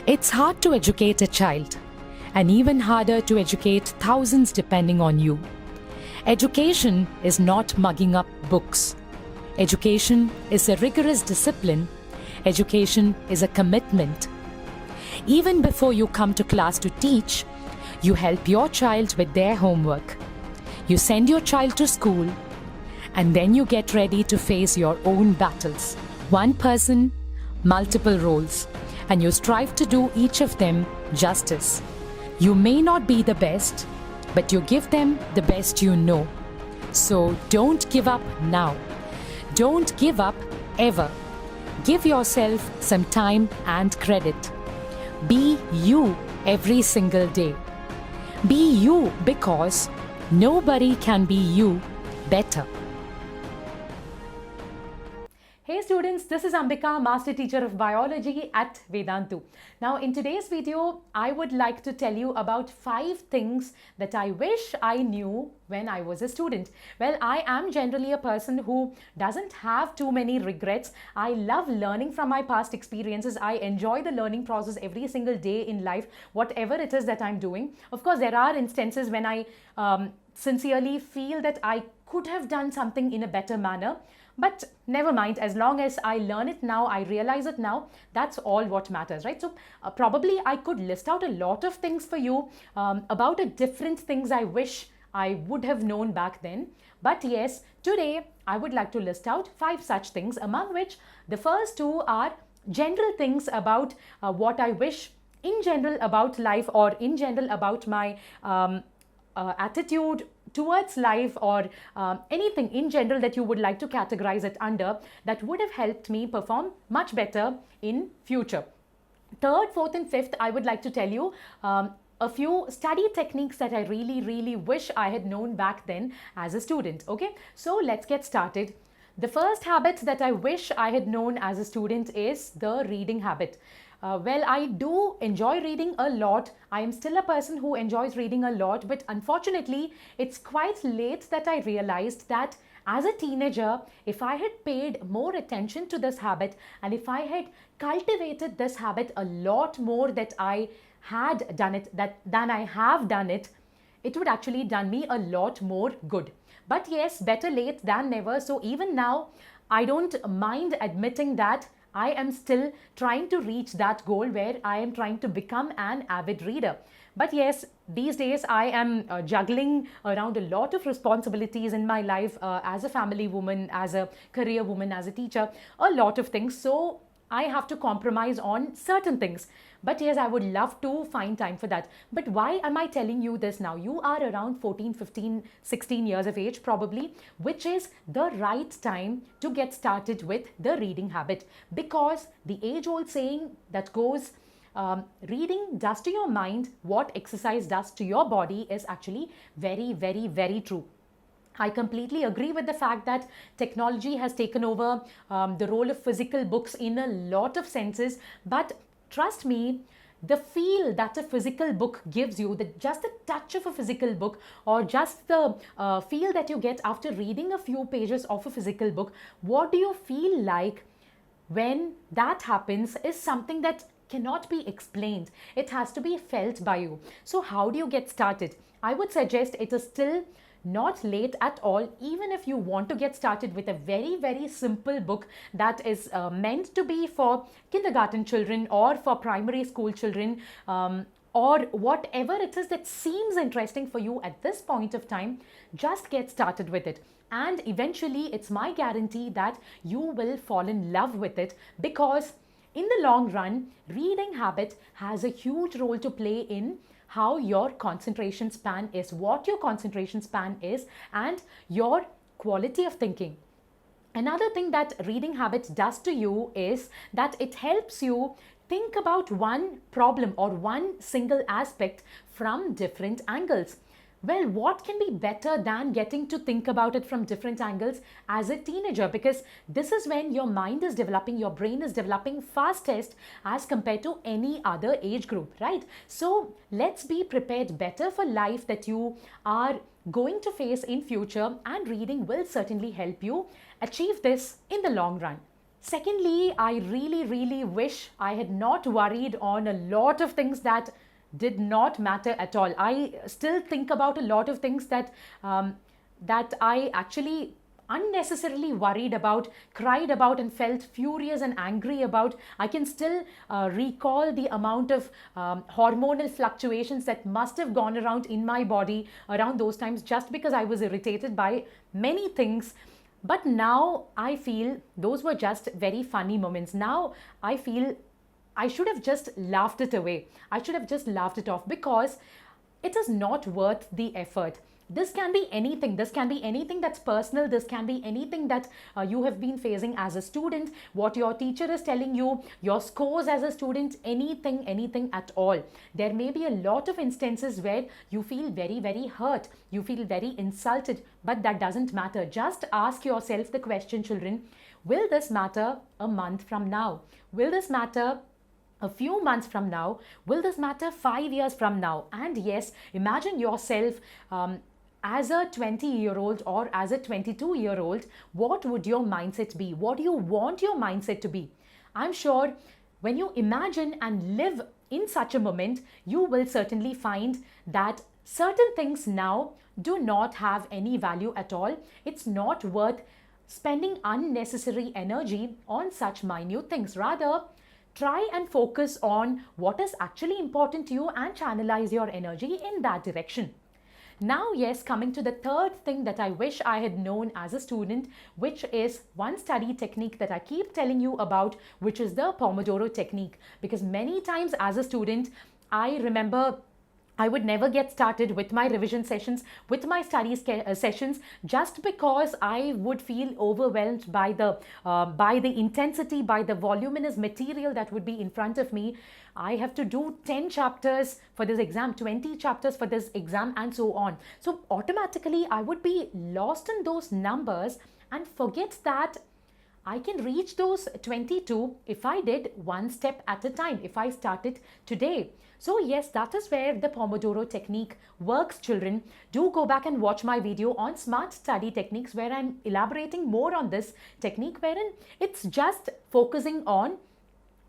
It's hard to educate a child, and even harder to educate thousands depending on you. Education is not mugging up books. Education is a rigorous discipline. Education is a commitment. Even before you come to class to teach, you help your child with their homework. You send your child to school, and then you get ready to face your own battles. One person, multiple roles, and you strive to do each of them justice. You may not be the best, but you give them the best you know. So don't give up now. Don't give up ever. Give yourself some time and credit. Be you every single day. Be you because nobody can be you better. Hey students, this is Ambika, Master Teacher of Biology at Vedantu. Now in today's video, I would like to tell you about 5 things that I wish I knew when I was a student. Well, I am generally a person who doesn't have too many regrets. I love learning from my past experiences. I enjoy the learning process every single day in life, whatever it is that I'm doing. Of course, there are instances when I sincerely feel that I could have done something in a better manner. But never mind, as long as I learn it now, I realize it now, that's all what matters, right? So probably I could list out a lot of things for you about different things I wish I would have known back then. But yes, today I would like to list out 5 such things, among which the first 2 are general things about what I wish in general about life, or in general about my attitude towards life, or anything in general that you would like to categorize it under that would have helped me perform much better in future. Third, fourth and fifth, I would like to tell you a few study techniques that I really wish I had known back then as a student. Okay, so let's get started. The first habit that I wish I had known as a student is the reading habit. Well, I do enjoy reading a lot. I am still a person who enjoys reading a lot, but unfortunately, it's quite late that I realized that as a teenager, if I had paid more attention to this habit, and if I had cultivated this habit a lot more that I had done it, than I have done it, it would actually done me a lot more good. But yes, better late than never. So even now, I don't mind admitting that I am still trying to reach that goal where I am trying to become an avid reader. But yes, these days I am juggling around a lot of responsibilities in my life as a family woman, as a career woman, as a teacher, a lot of things. So I have to compromise on certain things. But yes, I would love to find time for that. But why am I telling you this now? You are around 14, 15, 16 years of age probably, which is the right time to get started with the reading habit. Because the age-old saying that goes, reading does to your mind what exercise does to your body is actually very true. I completely agree with the fact that technology has taken over the role of physical books in a lot of senses, but trust me, the feel that a physical book gives you, just the touch of a physical book, or just the feel that you get after reading a few pages of a physical book, what do you feel like when that happens is something that cannot be explained. It has to be felt by you. So how do you get started? I would suggest it is still not late at all, even if you want to get started with a very simple book that is meant to be for kindergarten children or for primary school children, or whatever it is that seems interesting for you at this point of time. Just get started with it, and eventually it's my guarantee that you will fall in love with it, because in the long run, reading habit has a huge role to play in how your concentration span is, what your concentration span is, and your quality of thinking. Another thing that reading habit does to you is that it helps you think about one problem or one single aspect from different angles. Well, what can be better than getting to think about it from different angles as a teenager? Because this is when your mind is developing, your brain is developing fastest as compared to any other age group, right? So let's be prepared better for life that you are going to face in future, and reading will certainly help you achieve this in the long run. Secondly, I really wish I had not worried on a lot of things that did not matter at all. I still think about a lot of things that I actually unnecessarily worried about, cried about, and felt furious and angry about. I can still recall the amount of hormonal fluctuations that must have gone around in my body around those times, just because I was irritated by many things. But now I feel those were just very funny moments. Now I feel I should have just laughed it away. I should have just laughed it off, because it is not worth the effort. This can be anything. This can be anything that's personal. This can be anything that you have been facing as a student, what your teacher is telling you, your scores as a student, anything at all. There may be a lot of instances where you feel very hurt. You feel very insulted, but that doesn't matter. Just ask yourself the question, children, will this matter a month from now? Will this matter a few months from now? Will this matter 5 years from now? And yes, imagine yourself as a 20-year-old or as a 22-year-old. What would your mindset be? What do you want your mindset to be? I'm sure when you imagine and live in such a moment, you will certainly find that certain things now do not have any value at all. It's not worth spending unnecessary energy on such minute things. Rather, try and focus on what is actually important to you and channelize your energy in that direction. Now, yes, coming to the third thing that I wish I had known as a student, which is one study technique that I keep telling you about, which is the Pomodoro technique. Because many times as a student, I remember I would never get started with my revision sessions, with my study sessions, just because I would feel overwhelmed by the intensity, by the voluminous material that would be in front of me. I have to do 10 chapters for this exam, 20 chapters for this exam, and so on. So automatically, I would be lost in those numbers and forget that I can reach those 22 if I did one step at a time, if I started today. So yes, that is where the Pomodoro technique works, children. Do go back and watch my video on smart study techniques, where I'm elaborating more on this technique, wherein it's just focusing on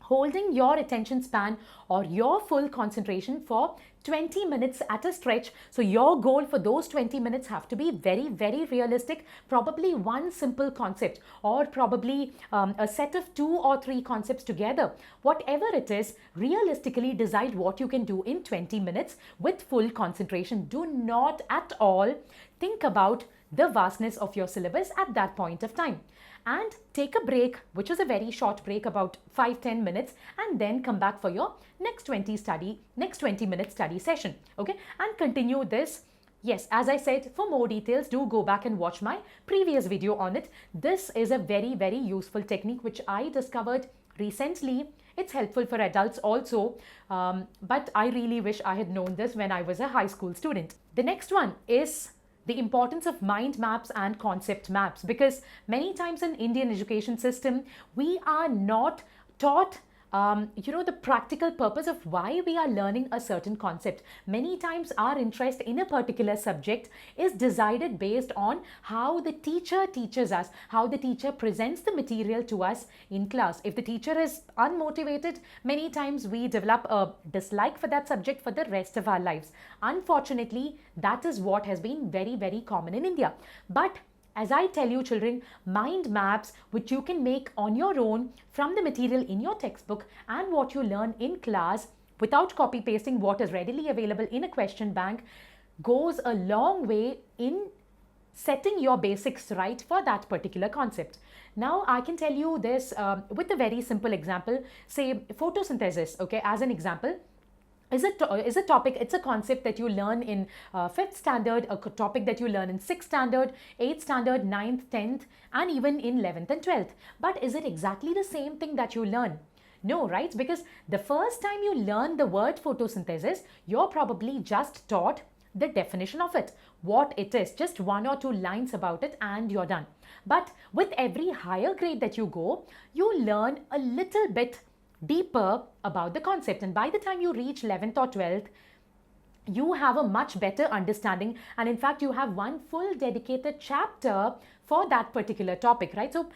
holding your attention span or your full concentration for 20 minutes at a stretch. So your goal for those 20 minutes have to be very realistic. Probably one simple concept, or probably a set of 2 or 3 concepts together. Whatever it is, realistically decide what you can do in 20 minutes with full concentration. Do not at all think about the vastness of your syllabus at that point of time. And take a break, which is a very short break, about 5-10 minutes, and then come back for your next 20-minute study session. Okay, and continue this. Yes, as I said, for more details, do go back and watch my previous video on it. This is a very useful technique which I discovered recently. It's helpful for adults also, but I really wish I had known this when I was a high school student. The next one is the importance of mind maps and concept maps, because many times in Indian education system, we are not taught the practical purpose of why we are learning a certain concept. Many times our interest in a particular subject is decided based on how the teacher teaches us, how the teacher presents the material to us in class. If the teacher is unmotivated, many times we develop a dislike for that subject for the rest of our lives. Unfortunately, that is what has been very common in India. But as I tell you, children, mind maps which you can make on your own from the material in your textbook and what you learn in class without copy pasting what is readily available in a question bank goes a long way in setting your basics right for that particular concept. Now, I can tell you this with a very simple example. Say photosynthesis, okay, as an example. Is a topic, it's a concept that you learn in 5th standard, a topic that you learn in 6th standard, 8th standard, 9th, 10th, and even in 11th and 12th. But is it exactly the same thing that you learn? No, right? Because the first time you learn the word photosynthesis, you're probably just taught the definition of it, what it is, just 1 or 2 lines about it, and you're done. But with every higher grade that you go, you learn a little bit deeper about the concept, and by the time you reach 11th or 12th, you have a much better understanding, and in fact you have one full dedicated chapter for that particular topic, right? So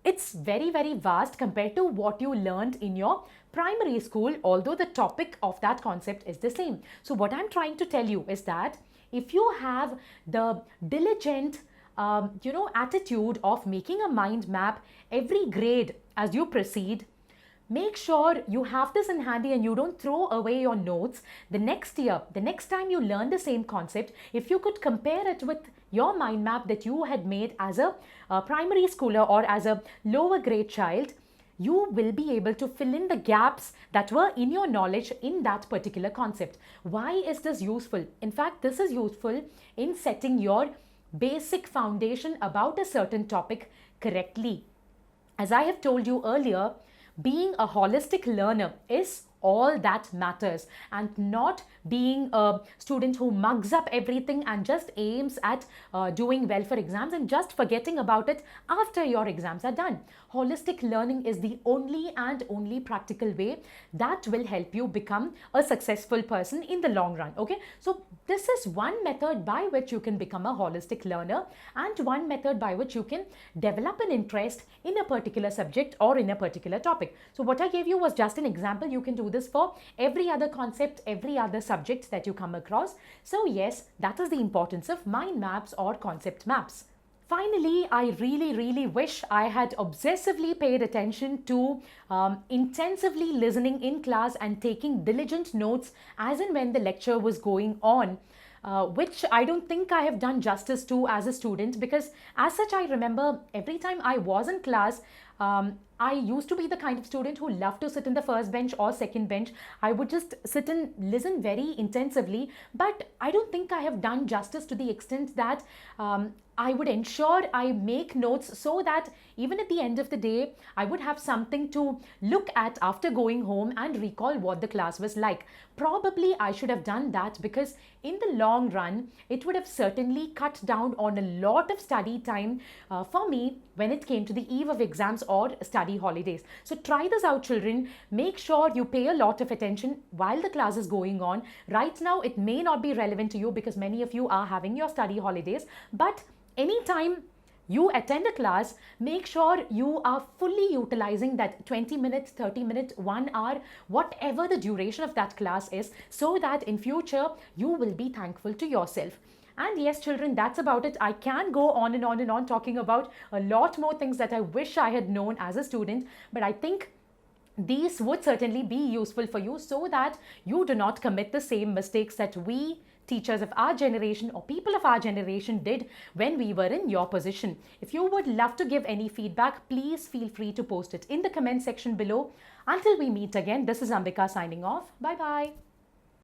it's very, very vast compared to what you learned in your primary school, although the topic of that concept is the same. So what I'm trying to tell you is that if you have the diligent attitude of making a mind map every grade as you proceed, make sure you have this in handy and you don't throw away your notes. The next year, the next time you learn the same concept, if you could compare it with your mind map that you had made as a primary schooler or as a lower grade child, you will be able to fill in the gaps that were in your knowledge in that particular concept. Why is this useful? In fact, this is useful in setting your basic foundation about a certain topic correctly. As I have told you earlier, being a holistic learner is all that matters, and not being a student who mugs up everything and just aims at doing well for exams and just forgetting about it after your exams are done. Holistic learning is the only and only practical way that will help you become a successful person in the long run. Okay, so this is one method by which you can become a holistic learner, and one method by which you can develop an interest in a particular subject or in a particular topic. So what I gave you was just an example. You can do this for every other concept, every other subject that you come across. So yes, that is the importance of mind maps or concept maps. Finally, I really wish I had obsessively paid attention to intensively listening in class and taking diligent notes as and when the lecture was going on. Which I don't think I have done justice to as a student, because as such I remember every time I was in class, I used to be the kind of student who loved to sit in the first bench or second bench. I would just sit and listen very intensively, but I don't think I have done justice to the extent that I would ensure I make notes so that even at the end of the day, I would have something to look at after going home and recall what the class was like. Probably I should have done that, because in the long run, it would have certainly cut down on a lot of study time for me when it came to the eve of exams or study holidays. So try this out, children. Make sure you pay a lot of attention while the class is going on. Right now, it may not be relevant to you because many of you are having your study holidays, but anytime you attend a class, make sure you are fully utilizing that 20 minutes, 30 minutes, 1 hour, whatever the duration of that class is, so that in future you will be thankful to yourself. And yes, children, that's about it. I can go on and on and on talking about a lot more things that I wish I had known as a student, but I think these would certainly be useful for you so that you do not commit the same mistakes that we teachers of our generation or people of our generation did when we were in your position. If you would love to give any feedback, please feel free to post it in the comment section below. Until we meet again, this is Ambika signing off. Bye bye.